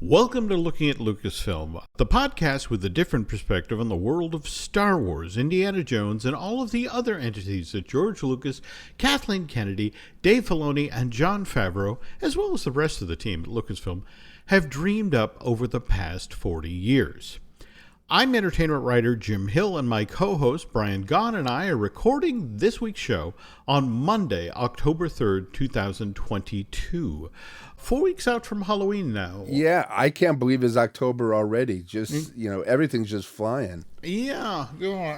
Welcome to Looking at Lucasfilm, the podcast with a different perspective on the world of Star Wars, Indiana Jones, and all of the other entities that George Lucas, Kathleen Kennedy, Dave Filoni, and Jon Favreau, as well as the rest of the team at Lucasfilm, have dreamed up over the past 40 years. I'm entertainment writer Jim Hill, and my co-host Brian Gaughan and I are recording this week's show on Monday, October 3rd, 2022. 4 weeks out from Halloween now. Yeah, I can't believe it's October already. Just, everything's just flying. Yeah,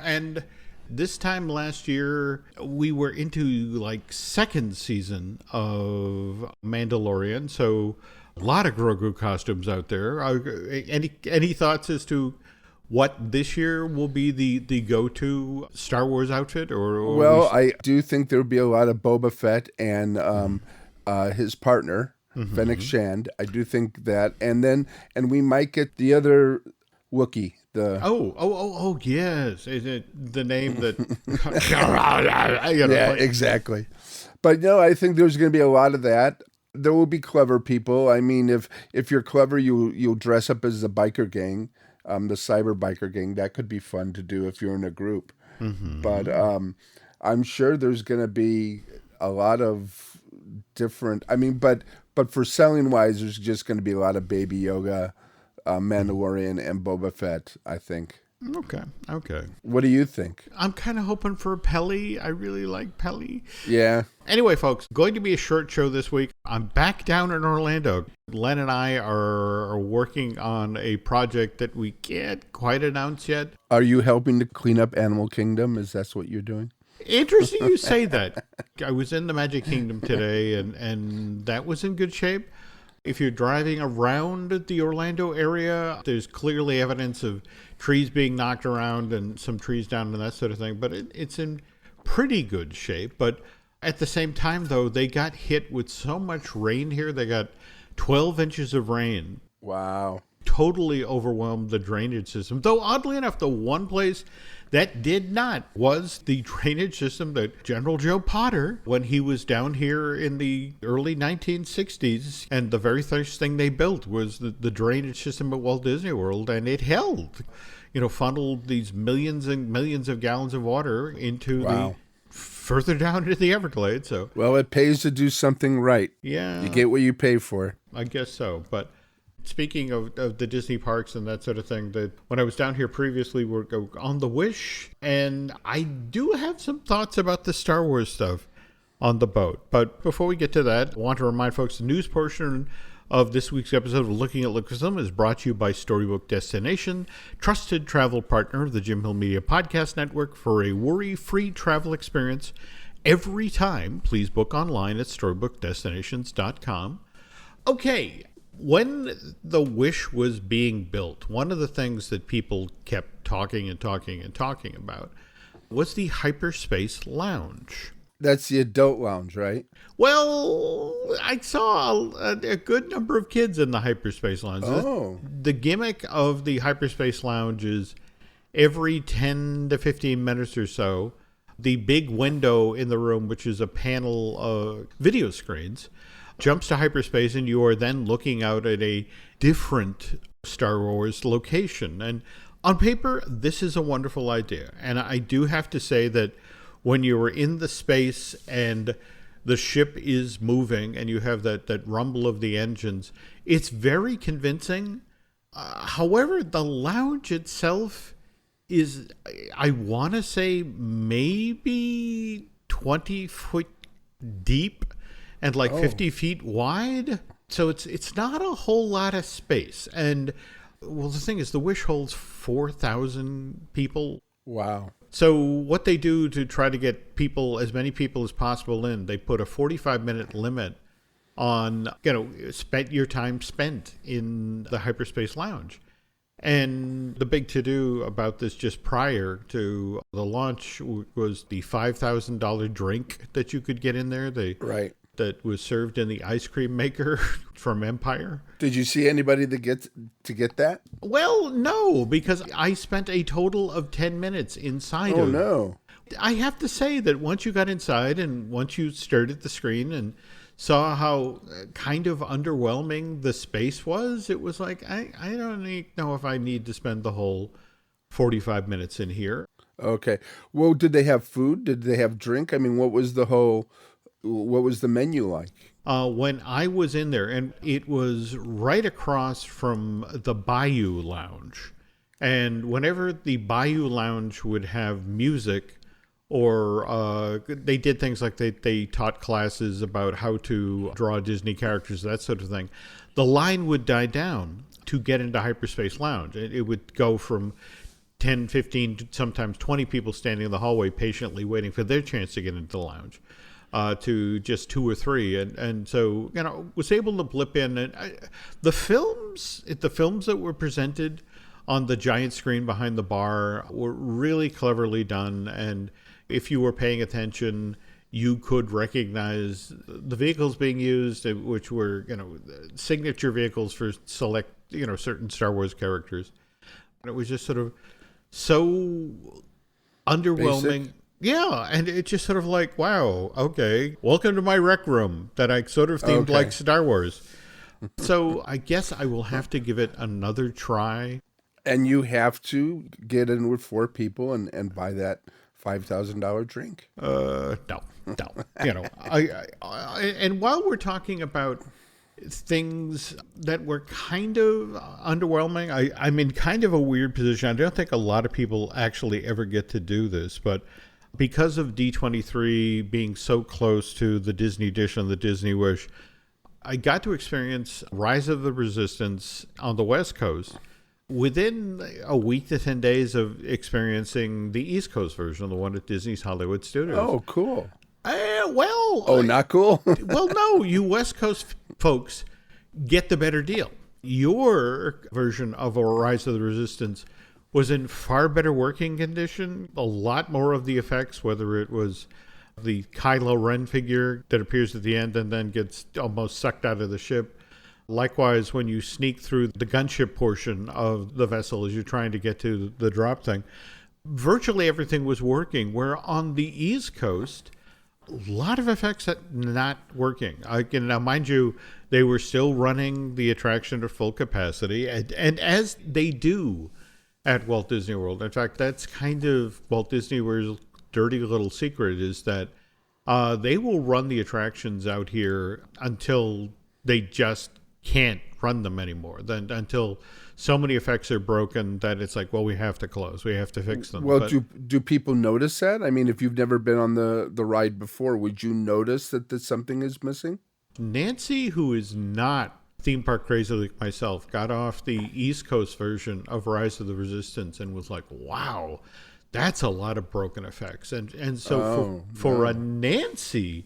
and this time last year, we were into second season of Mandalorian, so a lot of Grogu costumes out there. Any thoughts as to what this year will be the go-to Star Wars outfit? Well, I do think there'll be a lot of Boba Fett and his partner, Fennec Shand. I do think that, and we might get the other Wookiee. Yes, is it the name that? Yeah, exactly. But no, I think there's going to be a lot of that. There will be clever people. I mean, if you're clever, you'll dress up as the biker gang, the cyber biker gang. That could be fun to do if you're in a group. But I'm sure there's going to be a lot of different. I mean, but for selling wise, there's just going to be a lot of Baby Yoda, Mandalorian, and Boba Fett, I think. Okay. What do you think? I'm kind of hoping for Peli. I really like Peli. Yeah. Anyway, folks, going to be a short show this week. I'm back down in Orlando. Len and I are working on a project that we can't quite announce yet. Are you helping to clean up Animal Kingdom? Is that what you're doing? Interesting you say that. I was in the Magic Kingdom today, and that was in good shape. If you're driving around the Orlando area, there's clearly evidence of trees being knocked around and some trees down and that sort of thing. But it's in pretty good shape. But at the same time, though, they got hit with so much rain here. They got 12 inches of rain. Wow. Totally overwhelmed the drainage system. Though, oddly enough, the one place that did not was the drainage system that General Joe Potter, when he was down here in the early 1960s, and the very first thing they built was the drainage system at Walt Disney World, and it held, funneled these millions and millions of gallons of water into the further down into the Everglades. So, well, it pays to do something right. Yeah. You get what you pay for. I guess so, but speaking of the Disney parks and that sort of thing, that when I was down here previously, we're on the Wish, and I do have some thoughts about the Star Wars stuff on the boat. But before we get to that, I want to remind folks the news portion of this week's episode of Looking at Lucasfilm is brought to you by Storybook Destination, trusted travel partner of the Jim Hill Media Podcast Network. For a worry-free travel experience every time, please book online at storybookdestinations.com. Okay. When the Wish was being built, one of the things that people kept talking about was the Hyperspace Lounge. That's the adult lounge, right? Well, I saw a good number of kids in the Hyperspace Lounge. Oh. The gimmick of the Hyperspace Lounge is every 10 to 15 minutes or so, the big window in the room, which is a panel of video screens, jumps to hyperspace, and you are then looking out at a different Star Wars location. And on paper, this is a wonderful idea. And I do have to say that when you are in the space and the ship is moving and you have that rumble of the engines, it's very convincing. However, the lounge itself is, I want to say, maybe 20 foot deep and 50 feet wide. So it's not a whole lot of space. And, well, the thing is, the Wish holds 4,000 people. Wow. So what they do to try to get as many people as possible in, they put a 45-minute limit on, your time spent in the Hyperspace Lounge. And the big to-do about this just prior to the launch was the $5,000 drink that you could get in there. Right. That was served in the ice cream maker from Empire. Did you see anybody that get that? Well, no, because I spent a total of 10 minutes inside. Oh, no. I have to say that once you got inside and once you stared at the screen and saw how kind of underwhelming the space was, it was like, I don't know if I need to spend the whole 45 minutes in here. Okay. Well, did they have food? Did they have drink? I mean, what was the menu like? When I was in there, and it was right across from the Bayou Lounge. And whenever the Bayou Lounge would have music, or they did things like they taught classes about how to draw Disney characters, that sort of thing, the line would die down to get into Hyperspace Lounge. It would go from 10, 15, sometimes 20 people standing in the hallway patiently waiting for their chance to get into the lounge, to just 2 or 3. And so, was able to blip in. And the films that were presented on the giant screen behind the bar were really cleverly done. And if you were paying attention, you could recognize the vehicles being used, which were, signature vehicles for select, certain Star Wars characters. And it was just sort of so underwhelming. Basic. Yeah, and it's just sort of like, wow, okay, welcome to my rec room that I sort of themed like Star Wars. So I guess I will have to give it another try. And you have to get in with 4 people and buy that $5,000 drink. No. And while we're talking about things that were kind of underwhelming, I'm in kind of a weird position. I don't think a lot of people actually ever get to do this, but because of D23 being so close to the Disney Dish and the Disney Wish, I got to experience Rise of the Resistance on the West Coast within a week to 10 days of experiencing the East Coast version, the one at Disney's Hollywood Studios. Oh, cool. Not cool? Well, no, you West Coast folks get the better deal. Your version of a Rise of the Resistance was in far better working condition. A lot more of the effects, whether it was the Kylo Ren figure that appears at the end and then gets almost sucked out of the ship. Likewise, when you sneak through the gunship portion of the vessel as you're trying to get to the drop thing, virtually everything was working. Where on the East Coast, a lot of effects that not working. Now, mind you, they were still running the attraction at full capacity, and as they do at Walt Disney World. In fact, that's kind of Walt Disney World's dirty little secret, is that they will run the attractions out here until they just can't run them anymore. Then until so many effects are broken that it's like, well, we have to close. We have to fix them. Well, do people notice that? I mean, if you've never been on the ride before, would you notice that something is missing? Nancy, who is not theme park crazy like myself, got off the East Coast version of Rise of the Resistance and was like, wow, that's a lot of broken effects. And so for a Nancy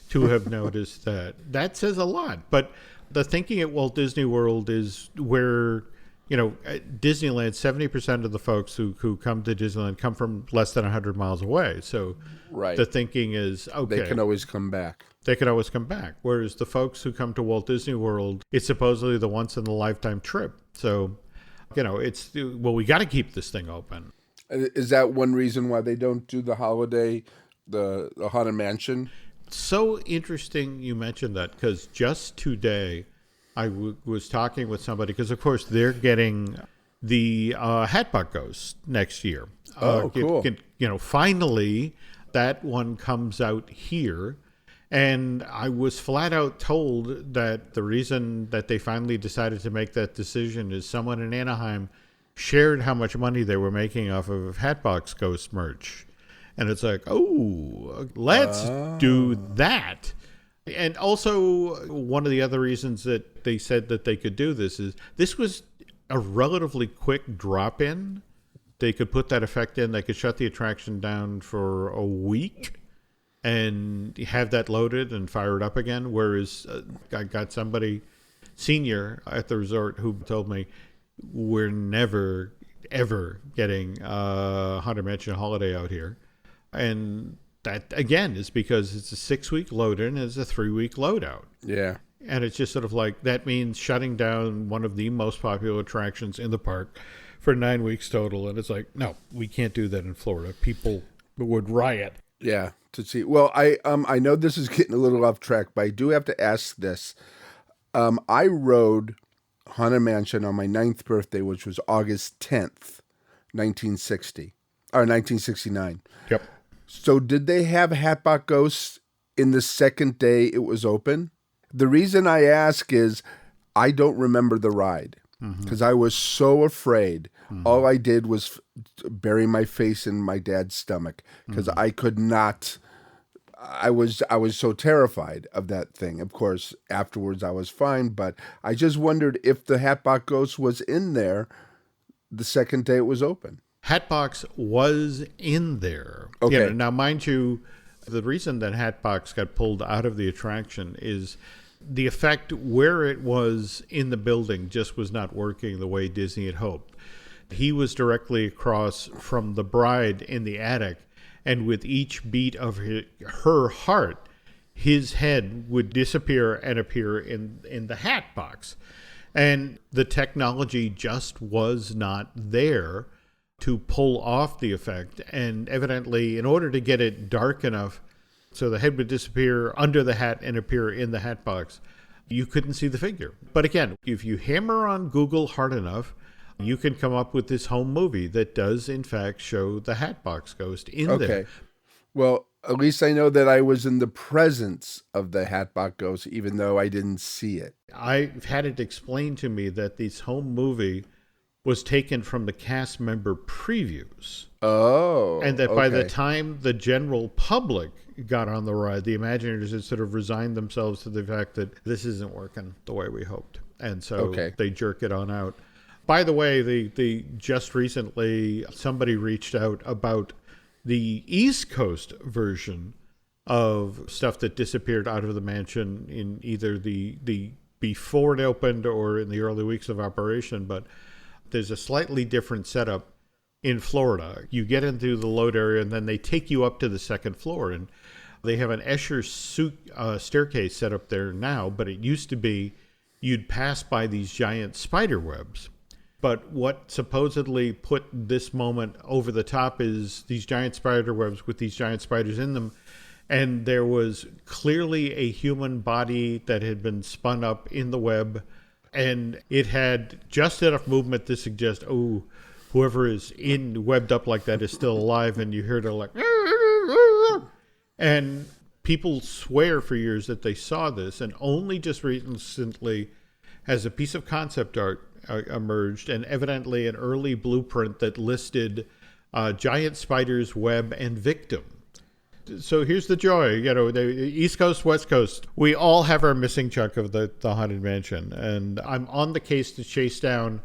to have noticed that says a lot. But the thinking at Walt Disney World is where, at Disneyland, 70% of the folks who come to Disneyland come from less than 100 miles away. So right. The thinking is, okay, they can always come back. They could always come back. Whereas the folks who come to Walt Disney World, it's supposedly the once-in-a-lifetime trip. So, we got to keep this thing open. Is that one reason why they don't do the holiday, the Haunted Mansion? So interesting you mentioned that, because just today I was talking with somebody, because, of course, they're getting the Hatbox Ghost next year. Cool. Finally, that one comes out here. And I was flat out told that the reason that they finally decided to make that decision is someone in Anaheim shared how much money they were making off of Hatbox Ghost merch. And it's like, let's do that. And also, one of the other reasons that they said that they could do this is this was a relatively quick drop-in. They could put that effect in. They could shut the attraction down for a week and have that loaded and fire it up again. Whereas I got somebody senior at the resort who told me, we're never, ever getting Haunted Mansion Holiday out here. And that, again, is because it's a 6-week load-in and it's a 3-week load-out. Yeah. And it's just sort of like, that means shutting down one of the most popular attractions in the park for 9 weeks total. And it's like, no, we can't do that in Florida. People would riot. Yeah. to see. Well, I know this is getting a little off track, but I do have to ask this. I rode Haunted Mansion on my 9th birthday, which was August 10th, 1960 or 1969. Yep. So did they have Hatbox Ghosts in the second day it was open? The reason I ask is I don't remember the ride because I was so afraid. All I did was bury my face in my dad's stomach because I could not. I was so terrified of that thing. Of course, afterwards I was fine, but I just wondered if the Hatbox Ghost was in there the second day it was open. Hatbox was in there. Okay. You know, now, mind you, the reason that Hatbox got pulled out of the attraction is the effect where it was in the building just was not working the way Disney had hoped. He was directly across from the bride in the attic, and with each beat of her heart, his head would disappear and appear in the Hatbox. And the technology just was not there to pull off the effect. And evidently, in order to get it dark enough so the head would disappear under the hat and appear in the Hatbox, you couldn't see the figure. But again, if you hammer on Google hard enough, you can come up with this home movie that does, in fact, show the Hatbox Ghost in there. Okay. Well, at least I know that I was in the presence of the Hatbox Ghost, even though I didn't see it. I've had it explained to me that this home movie was taken from the cast member previews. Oh. And that by the time the general public got on the ride, the Imagineers had sort of resigned themselves to the fact that this isn't working the way we hoped. And so they jerk it on out. By the way, the just recently, somebody reached out about the East Coast version of stuff that disappeared out of the mansion in either the before it opened or in the early weeks of operation. But there's a slightly different setup in Florida. You get into the load area and then they take you up to the second floor, and they have an Escher staircase set up there now, but it used to be you'd pass by these giant spider webs. But what supposedly put this moment over the top is these giant spider webs with these giant spiders in them. And there was clearly a human body that had been spun up in the web. And it had just enough movement to suggest, oh, whoever is webbed up like that is still alive. And you hear it like, and people swear for years that they saw this. And only just recently has a piece of concept art emerged, and evidently an early blueprint that listed giant spiders, web, and victim. So here's the joy, you know, the East Coast, West Coast, we all have our missing chunk of the Haunted Mansion, and I'm on the case to chase down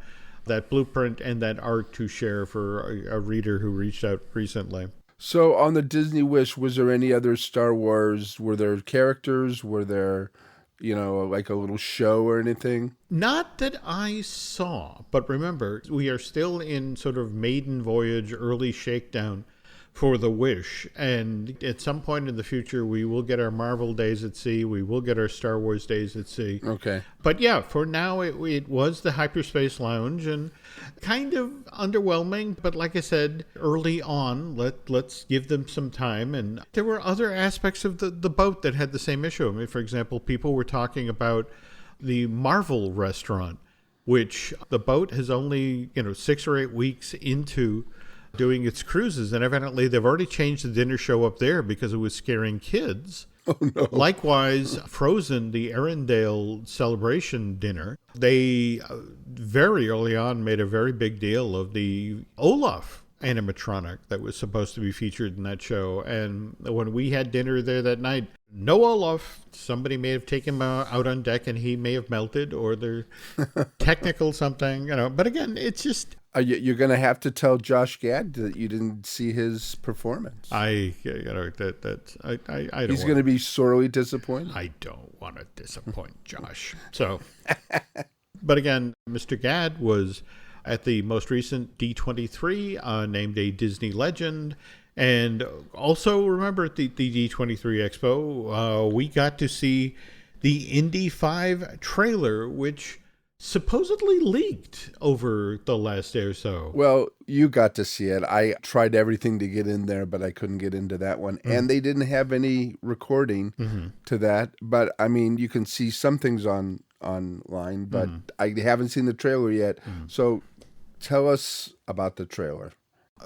that blueprint and that art to share for a reader who reached out recently. So on the Disney Wish, was there any other Star Wars? Were there characters? Were there, you know, like a little show or anything? Not that I saw, but remember, we are still in sort of maiden voyage, early shakedown for the Wish. And at some point in the future, we will get our Marvel days at sea. We will get our Star Wars days at sea. Okay. But yeah, for now, it was the Hyperspace Lounge, and kind of underwhelming. But like I said, early on, let's give them some time. And there were other aspects of the boat that had the same issue. I mean, for example, people were talking about the Marvel restaurant, which the boat has only, 6 or 8 weeks into doing its cruises, and evidently they've already changed the dinner show up there because it was scaring kids. Oh, no. Likewise, Frozen, the Arendelle celebration dinner, they very early on made a very big deal of the Olaf animatronic that was supposed to be featured in that show. And when we had dinner there that night, no Olaf. Somebody may have taken him out on deck and he may have melted, or they're technical something, But again, it's just... You're going to have to tell Josh Gad that you didn't see his performance. I don't. He's going to be sorely disappointed. I don't want to disappoint Josh. So, but again, Mr. Gad was at the most recent D23, named a Disney legend. And also remember at the D23 Expo, we got to see the Indy 5 trailer, which supposedly leaked over the last day or so. Well, you got to see it. I tried everything to get in there, but I couldn't get into that one. And they didn't have any recording to that. But I mean, you can see some things online, but I haven't seen the trailer yet. So tell us about the trailer.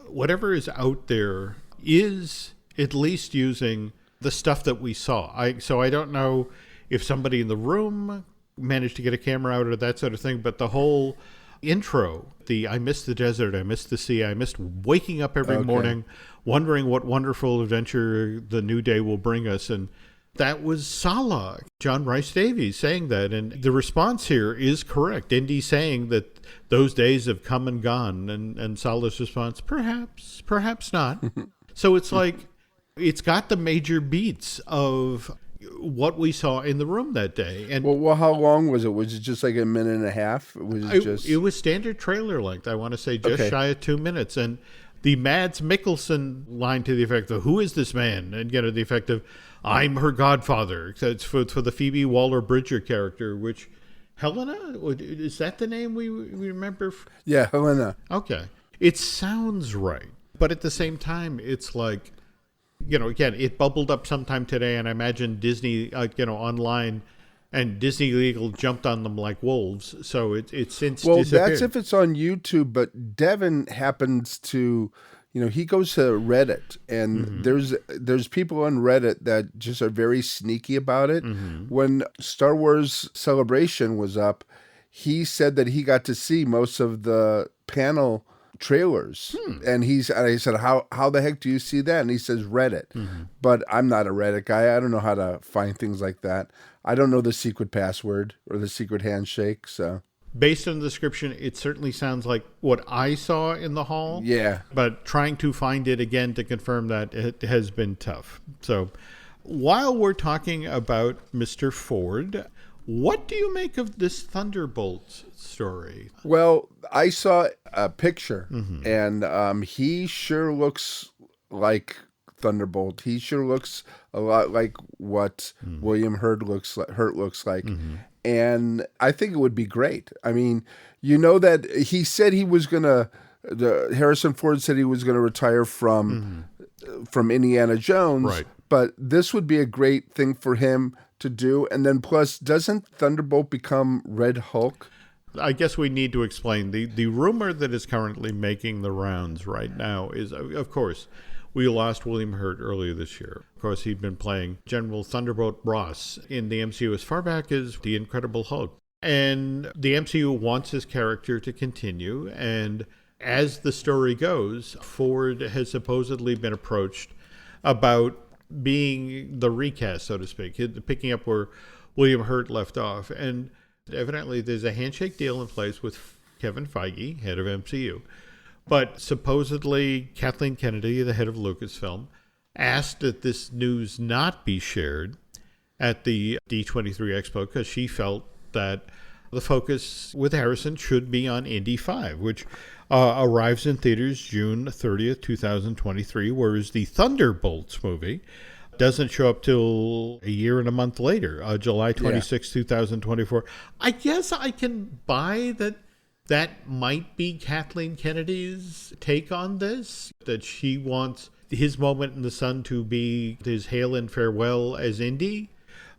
Whatever is out there is at least using the stuff that we saw. So I don't know if somebody in the room managed to get a camera out or that sort of thing, but the whole intro, I missed the desert, I missed the sea, I missed waking up every morning, wondering what wonderful adventure the new day will bring us. And that was Salah, John Rhys Davies saying that. And the response here is correct. Indy saying that those days have come and gone. And Salah's response, perhaps not. So it's like, it's got the major beats of what we saw in the room that day. And well, how long was it? Was it just like a minute and a half? It was standard trailer length. I want to say just shy of 2 minutes. And the Mads Mikkelsen line to the effect of, who is this man? And the effect of, I'm her godfather. So it's for the Phoebe Waller-Bridger character, which, Helena? Is that the name we remember? Yeah, Helena. Okay. It sounds right. But at the same time, it's like, again, it bubbled up sometime today, and I imagine Disney, online, and Disney Legal jumped on them like wolves. So it's since disappeared. That's if it's on YouTube, but Devin happens to, he goes to Reddit, and there's people on Reddit that just are very sneaky about it. When Star Wars Celebration was up, he said that he got to see most of the panel trailers, and I said, how the heck do you see that? And he says Reddit. But I'm not a Reddit guy. I don't know how to find things like that. I don't know the secret password or the secret handshake. So based on the description, it certainly sounds like what I saw in the hall. Yeah, but trying to find it again to confirm that, it has been tough. So while we're talking about Mr. Ford, what do you make of this Thunderbolt story? Well, I saw a picture, and he sure looks like Thunderbolt. He sure looks a lot like what William Hurt looks like. And I think it would be great. I mean, that he said he was Harrison Ford said he was going to retire from Indiana Jones, right? But this would be a great thing for him to do. And then plus, doesn't Thunderbolt become Red Hulk? I guess we need to explain. The rumor that is currently making the rounds right now is, of course, we lost William Hurt earlier this year. Of course, he'd been playing General Thunderbolt Ross in the MCU as far back as The Incredible Hulk. And the MCU wants his character to continue. And as the story goes, Ford has supposedly been approached about being the recast, so to speak, picking up where William Hurt left off. And evidently there's a handshake deal in place with Kevin Feige, head of MCU. But supposedly Kathleen Kennedy, the head of Lucasfilm, asked that this news not be shared at the D23 Expo because she felt that the focus with Harrison should be on Indy 5, which arrives in theaters June 30th, 2023, whereas the Thunderbolts movie doesn't show up till a year and a month later, July 26, 2024. I guess I can buy that might be Kathleen Kennedy's take on this, that she wants his moment in the sun to be his hail and farewell as Indy.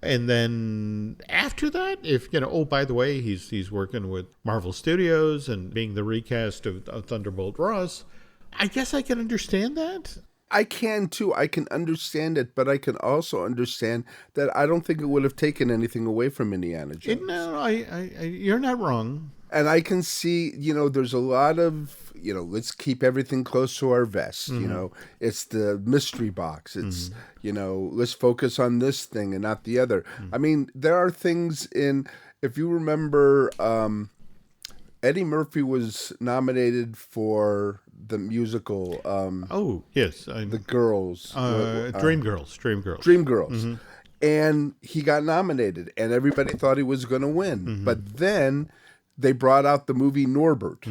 And then after that, if, oh, by the way, he's working with Marvel Studios and being the recast of Thunderbolt Ross, I guess I can understand that. I can too. I can understand it, but I can also understand that I don't think it would have taken anything away from Indiana Jones. No, you're not wrong. And I can see, there's a lot of, let's keep everything close to our vest. It's the mystery box. It's, let's focus on this thing and not the other. I mean, there are things if you remember, Eddie Murphy was nominated for the musical. Oh, yes. The Girls. Dreamgirls. And he got nominated, and everybody thought he was going to win. But then they brought out the movie Norbert.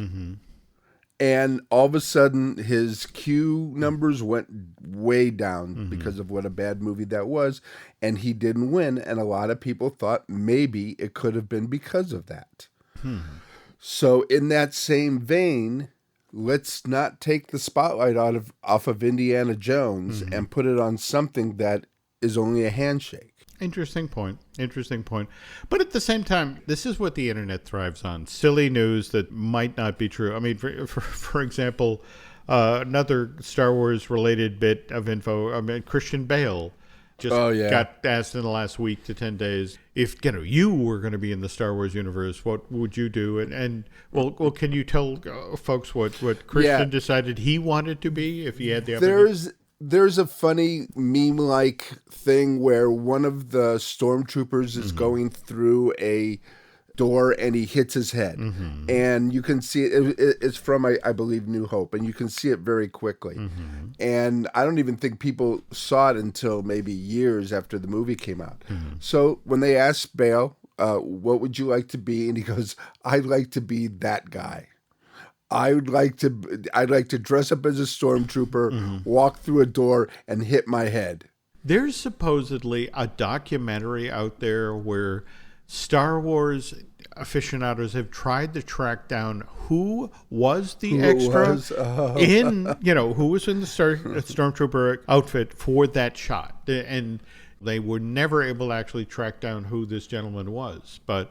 And all of a sudden, his Q numbers went way down because of what a bad movie that was. And he didn't win. And a lot of people thought maybe it could have been because of that. So in that same vein, let's not take the spotlight off of Indiana Jones and put it on something that is only a handshake. Interesting point. Interesting point. But at the same time, this is what the internet thrives on. Silly news that might not be true. I mean, for example, another Star Wars related bit of info. I mean, Christian Bale just got asked in the last week to 10 days if you were going to be in the Star Wars universe, what would you do? And well, can you tell folks what Christian decided he wanted to be if he had the opportunity? There's a funny meme-like thing where one of the stormtroopers is going through a door and he hits his head. And you can see it. It's from, I believe, New Hope, and you can see it very quickly. And I don't even think people saw it until maybe years after the movie came out. So when they asked Bale, what would you like to be? And he goes, I'd like to be that guy. I'd like to dress up as a stormtrooper, walk through a door, and hit my head. There's supposedly a documentary out there where Star Wars aficionados have tried to track down who was the extra who was in the stormtrooper outfit for that shot, and they were never able to actually track down who this gentleman was. But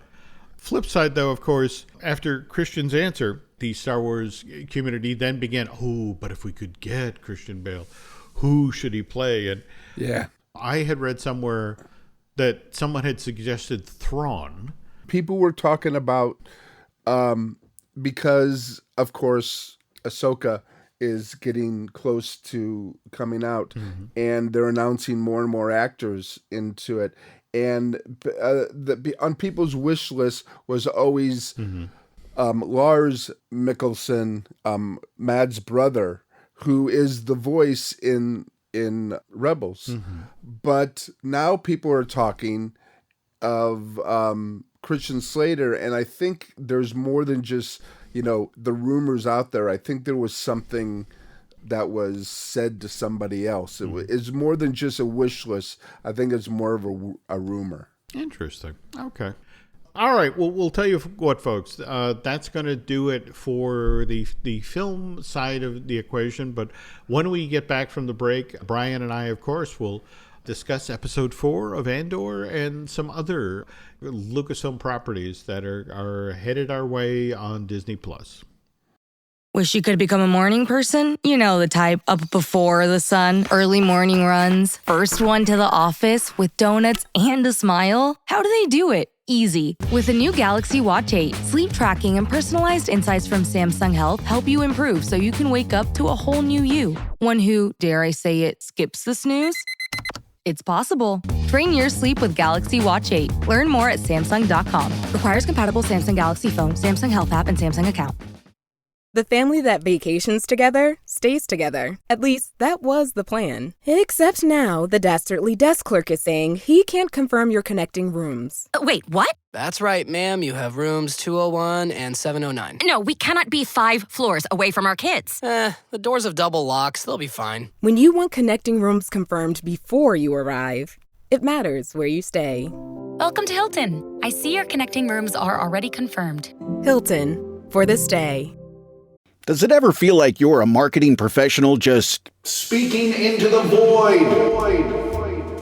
flip side, though, of course, after Christian's answer, the Star Wars community then began, but if we could get Christian Bale, who should he play? And I had read somewhere that someone had suggested Thrawn. People were talking about, because, of course, Ahsoka is getting close to coming out, and they're announcing more and more actors into it. And on people's wish list was always Lars Mikkelsen, Mads' brother, who is the voice in Rebels. But now people are talking of Christian Slater, and I think there's more than just the rumors out there. I think there was something that was said to somebody else. It's more than just a wish list. I think it's more of a rumor. Interesting. Okay. All right. Well, we'll tell you what, folks. That's going to do it for the film side of the equation. But when we get back from the break, Brian and I, of course, will discuss episode 4 of Andor and some other Lucasfilm properties that are headed our way on Disney+. Wish you could become a morning person? You know the type, up before the sun, early morning runs, first one to the office with donuts and a smile. How do they do it? Easy. With the new Galaxy Watch 8, sleep tracking and personalized insights from Samsung Health help you improve so you can wake up to a whole new you. One who, dare I say it, skips the snooze? It's possible. Train your sleep with Galaxy Watch 8. Learn more at Samsung.com. Requires compatible Samsung Galaxy phone, Samsung Health app, and Samsung account. The family that vacations together stays together. At least, that was the plan. Except now, the Dastardly desk clerk is saying he can't confirm your connecting rooms. Wait, what? That's right, ma'am. You have rooms 201 and 709. No, we cannot be 5 floors away from our kids. The doors have double locks. They'll be fine. When you want connecting rooms confirmed before you arrive, it matters where you stay. Welcome to Hilton. I see your connecting rooms are already confirmed. Hilton, for the stay. Does it ever feel like you're a marketing professional just speaking into the void?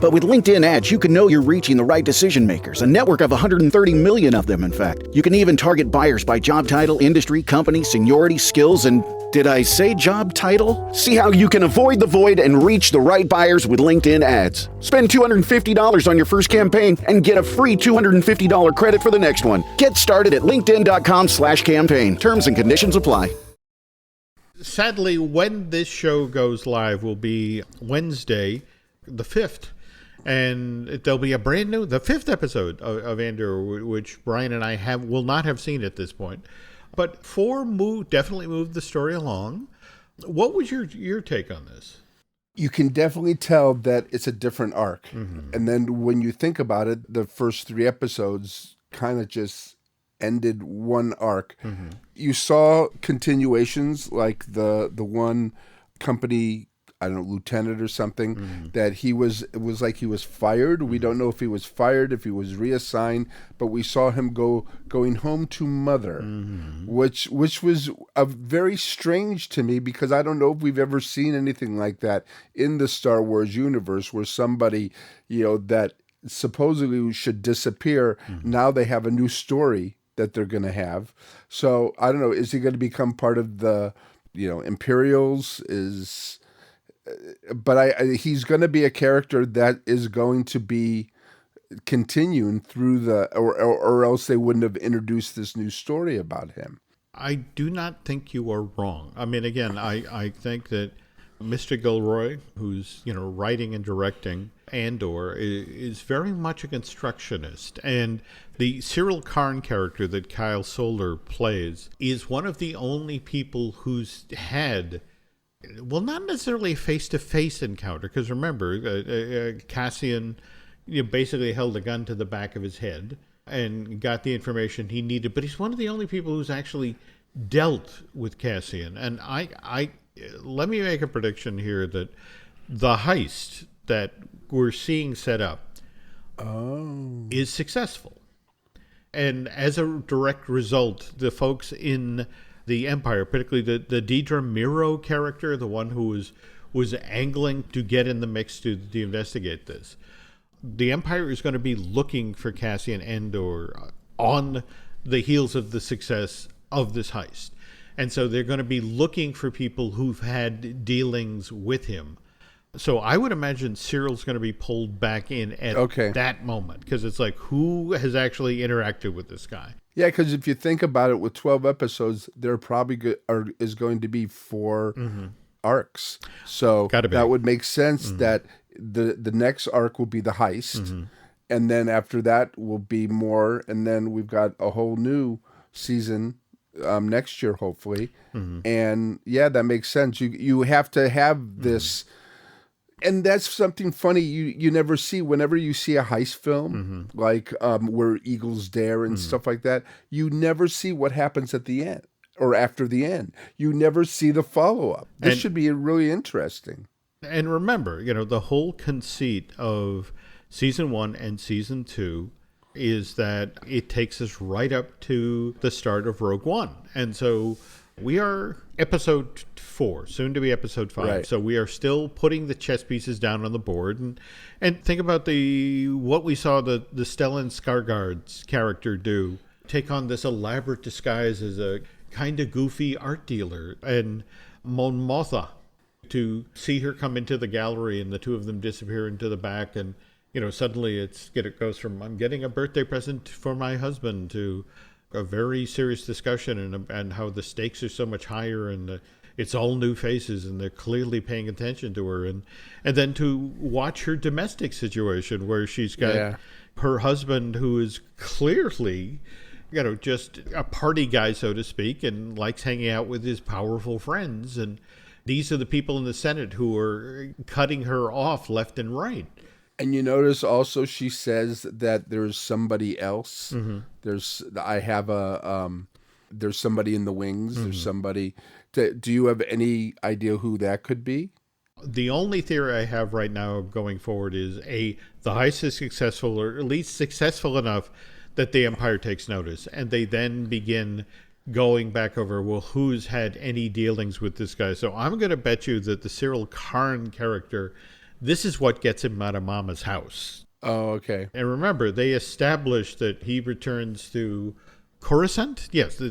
But with LinkedIn ads, you can know you're reaching the right decision makers, a network of 130 million of them, in fact. You can even target buyers by job title, industry, company, seniority, skills, and did I say job title? See how you can avoid the void and reach the right buyers with LinkedIn ads. Spend $250 on your first campaign and get a free $250 credit for the next one. Get started at linkedin.com/campaign. Terms and conditions apply. Sadly, when this show goes live will be Wednesday, the 5th. And there'll be the 5th episode of Andor, which Brian and I will not have seen at this point. But 4 definitely moved the story along. What was your take on this? You can definitely tell that it's a different arc. And then when you think about it, the first 3 episodes kind of just ended one arc. You saw continuations like the one company I don't know, lieutenant or something, that it was like he was fired. We don't know if he was fired, if he was reassigned, but we saw him going home to mother, which was very strange to me, because I don't know if we've ever seen anything like that in the Star Wars universe, where somebody, that supposedly should disappear, now they have a new story that they're going to have. So I don't know, is he going to become part of the Imperials? But he's going to be a character that is going to be continuing through or else they wouldn't have introduced this new story about him. I do not think you are wrong. I mean, again, I think that Mr. Gilroy, who's writing and directing Andor, is very much a constructionist, and the Cyril Karn character that Kyle Soller plays is one of the only people who's had, well, not necessarily a face-to-face encounter, because remember, Cassian basically held a gun to the back of his head and got the information he needed, but he's one of the only people who's actually dealt with Cassian. And I let me make a prediction here that the heist that we're seeing set up is successful. And as a direct result, the folks in the Empire, particularly the Dedra Miro character, the one who was angling to get in the mix to investigate this, the Empire is going to be looking for Cassian Andor on the heels of the success of this heist. And so they're going to be looking for people who've had dealings with him. So I would imagine Cyril's going to be pulled back in at that moment, because it's like, who has actually interacted with this guy? Yeah, because if you think about it, with 12 episodes, there probably is going to be 4 arcs. So that would make sense that the next arc will be the heist, and then after that will be more, and then we've got a whole new season next year, hopefully. And yeah, that makes sense. You have to have this. And that's something funny you never see. Whenever you see a heist film, like where Eagles Dare and stuff like that, you never see what happens at the end or after the end. You never see the follow-up. This should be really interesting. And remember, the whole conceit of season 1 and season 2 is that it takes us right up to the start of Rogue One. And so we are episode 4, soon to be episode 5. Right. So we are still putting the chess pieces down on the board. And think about what we saw the Stellan Skarsgård's character do. Take on this elaborate disguise as a kind of goofy art dealer. And Mon Mothma, to see her come into the gallery and the two of them disappear into the back. And, suddenly it goes from, I'm getting a birthday present for my husband, to a very serious discussion and how the stakes are so much higher, and it's all new faces and they're clearly paying attention to her, and then to watch her domestic situation where she's got her husband who is clearly just a party guy, so to speak, and likes hanging out with his powerful friends, and these are the people in the Senate who are cutting her off left and right. And you notice also she says that there's somebody else. There's somebody in the wings. There's somebody. Do you have any idea who that could be? The only theory I have right now going forward is the heist is successful, or at least successful enough that the Empire takes notice, and they then begin going back over, well, who's had any dealings with this guy. So I'm going to bet you that the Cyril Karn character, this is what gets him out of Mama's house. Oh, okay. And remember, they established that he returns to Coruscant? Yes.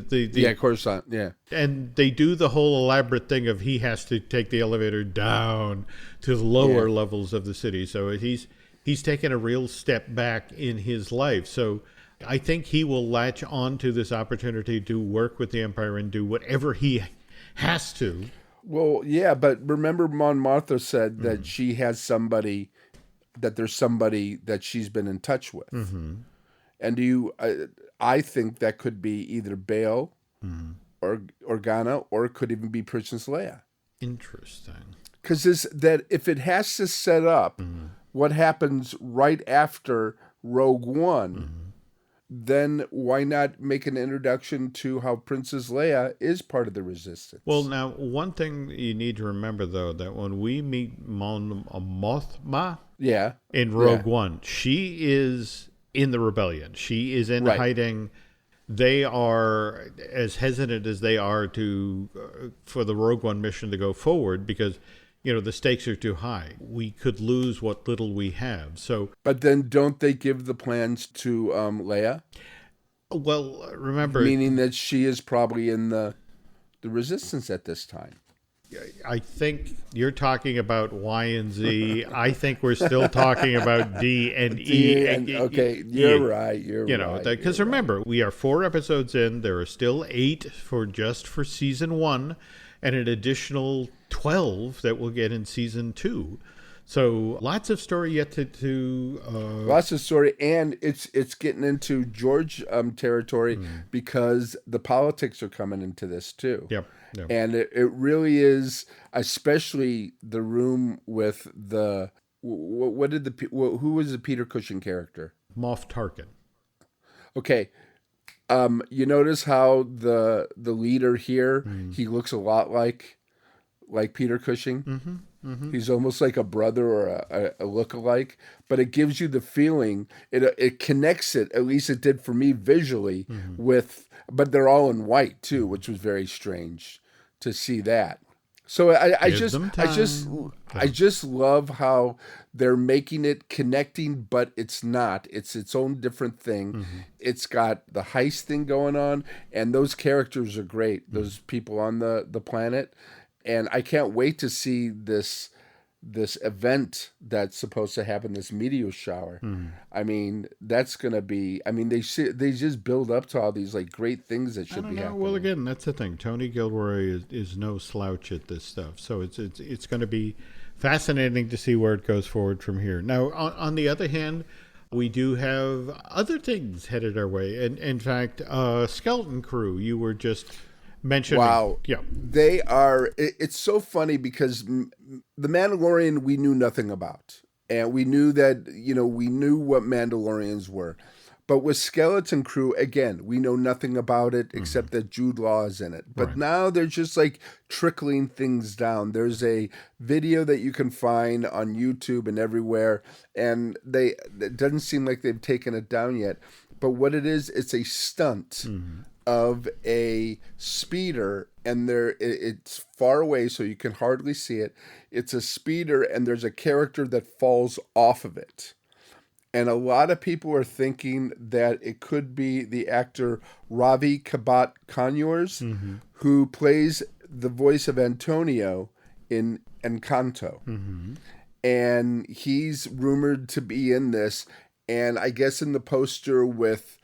Coruscant, yeah. And they do the whole elaborate thing of he has to take the elevator down to the lower levels of the city. So he's taken a real step back in his life. So I think he will latch on to this opportunity to work with the Empire and do whatever he has to. Well, yeah, but remember Mon Mothma said that she has somebody, that there's somebody that she's been in touch with. And I think that could be either Bail or Organa, or it could even be Princess Leia. Interesting. Because that if it has to set up what happens right after Rogue One, then why not make an introduction to how Princess Leia is part of the Resistance? Well, now, one thing you need to remember, though, that when we meet Mon Mothma Yeah. in Rogue One, she is in the rebellion. She is in hiding. They are as hesitant as they are to for the Rogue One mission to go forward because, you know, the stakes are too high. We could lose what little we have. So, but then don't they give the plans to Leia? Well, remember, meaning that she is probably in the Resistance at this time. I think you're talking about Y and Z. I think we're still talking about D and E. Okay, you're right. You know, because remember, we are 4 episodes in. There are still 8 for season 1, and an additional 12 that we'll get in season 2. So lots of story yet to lots of story, and it's getting into George territory because the politics are coming into this too. Yep. And it really is, especially the room with the who was the Peter Cushing character? Moff Tarkin. Okay. You notice how the leader here, he looks a lot like Peter Cushing. Mm-hmm. He's almost like a brother or a lookalike, but it gives you the feeling, it connects it, at least it did for me visually, with, but they're all in white too, which was very strange to see that. So I just love how they're making it connecting, but it's not. It's its own different thing. It's got the heist thing going on, and those characters are great. Those people on the planet. And I can't wait to see this event that's supposed to happen, this meteor shower. I mean, that's going to be, I mean, they just build up to all these like great things that should be happening. Well, again, that's the thing. Tony Gilroy is no slouch at this stuff. So it's going to be fascinating to see where it goes forward from here. Now, on the other hand, we do have other things headed our way. And in fact, Skeleton Crew, you were just mentioning. Wow. Yeah. They are, it's so funny because The Mandalorian we knew nothing about. And we knew that, we knew what Mandalorians were. But with Skeleton Crew, again, we know nothing about it except that Jude Law is in it. But now they're just like trickling things down. There's a video that you can find on YouTube and everywhere. And it doesn't seem like they've taken it down yet. But what it is, it's a stunt of a speeder, and it's far away so you can hardly see it. It's a speeder, and there's a character that falls off of it. And a lot of people are thinking that it could be the actor Ravi Kabat-Connors, who plays the voice of Antonio in Encanto. And he's rumored to be in this. And I guess in the poster with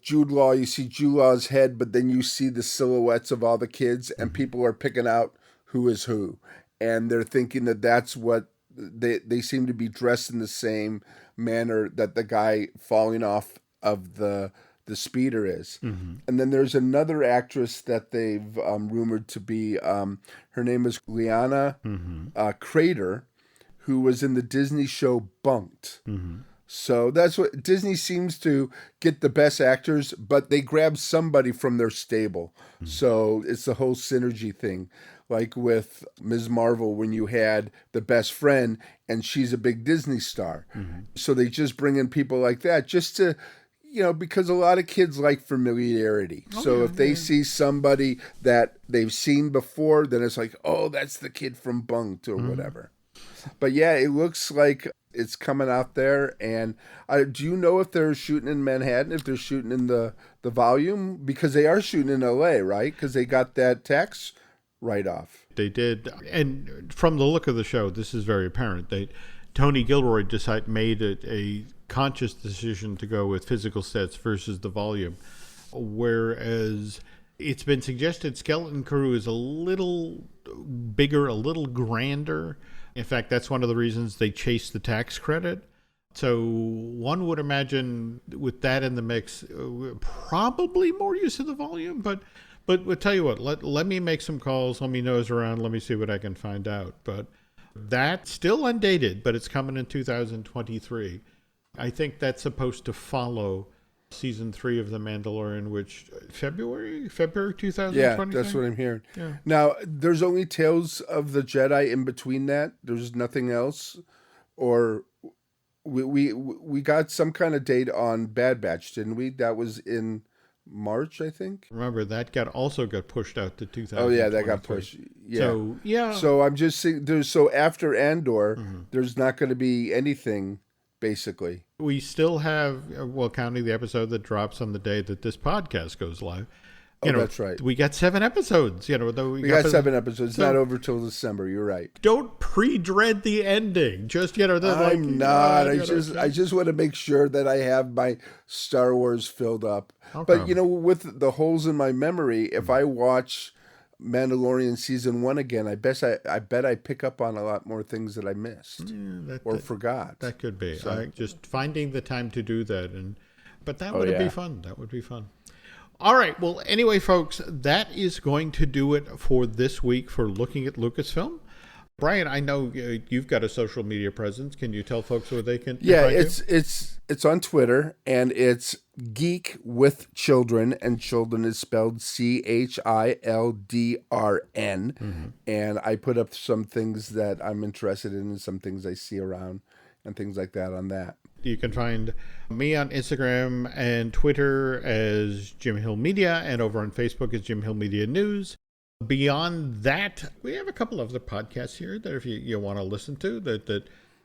Jude Law, you see Jude Law's head, but then you see the silhouettes of all the kids, and people are picking out who is who. And they're thinking that that's what they seem to be dressed in the same manner that the guy falling off of the speeder is. And then there's another actress that they've rumored to be, her name is Liana Crater, who was in the Disney show Bunked. So that's what Disney seems to get, the best actors, but they grab somebody from their stable. So it's the whole synergy thing. Like with Ms. Marvel, when you had the best friend and she's a big Disney star. So they just bring in people like that just to, because a lot of kids like familiarity. If they see somebody that they've seen before, then it's like, oh, that's the kid from Bunked or whatever. But yeah, it looks like it's coming out there. And do you know if they're shooting in Manhattan, if they're shooting in the volume? Because they are shooting in LA, right? Because they got that tax write-off. They did. And from the look of the show, this is very apparent. Tony Gilroy made a conscious decision to go with physical sets versus the volume. Whereas it's been suggested Skeleton Crew is a little bigger, a little grander. In fact, that's one of the reasons they chased the tax credit. So one would imagine with that in the mix, probably more use of the volume. But we'll tell you what, let me make some calls. Let me nose around. Let me see what I can find out. But that's still undated, but it's coming in 2023. I think that's supposed to follow season 3 of The Mandalorian, which February 2020. Yeah, that's what I'm hearing. Yeah. Now, there's only Tales of the Jedi in between that. There's nothing else, or we got some kind of date on Bad Batch, didn't we? That was in March, I think. Remember, that also got pushed out to 2000. Oh yeah, that got pushed. Yeah. So yeah. So I'm just saying, after Andor, there's not going to be anything, basically. We still have, well, counting the episode that drops on the day that this podcast goes live. That's right. We got 7 episodes. Though we got 7 episodes. It's not over till December. You're right. Don't pre-dread the ending. Just I'm not. I just want to make sure that I have my Star Wars filled up. Okay. But with the holes in my memory, if I watch Mandalorian season 1 again, I bet I pick up on a lot more things that I missed or forgot. That could be. So, just finding the time to do that, but that would be fun. That would be fun. All right. Well, anyway, folks, that is going to do it for this week for Looking at Lucasfilm. Brian, I know you've got a social media presence. Can you tell folks where they can? Yeah, it's on Twitter, and it's Geek with Children, and children is spelled CHILDRN. And I put up some things that I'm interested in and some things I see around and things like that on that. You can find me on Instagram and Twitter as Jim Hill Media, and over on Facebook as Jim Hill Media News. Beyond that, we have a couple of other podcasts here that if you want to listen to that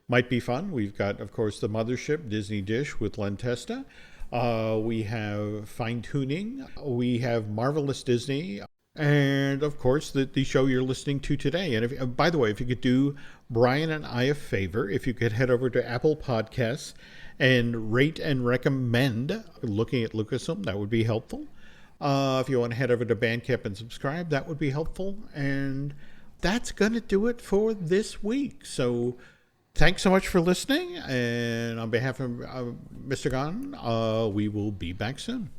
might be fun. We've got, of course, The Mothership, Disney Dish with Len Testa. We have Fine Tuning. We have Marvelous Disney. And, of course, the show you're listening to today. And by the way, if you could do Brian and I a favor, if you could head over to Apple Podcasts and rate and recommend Looking at Lucasfilm, that would be helpful. If you want to head over to Bandcamp and subscribe, that would be helpful. And that's going to do it for this week. So thanks so much for listening. And on behalf of Mr. Gaughan, we will be back soon.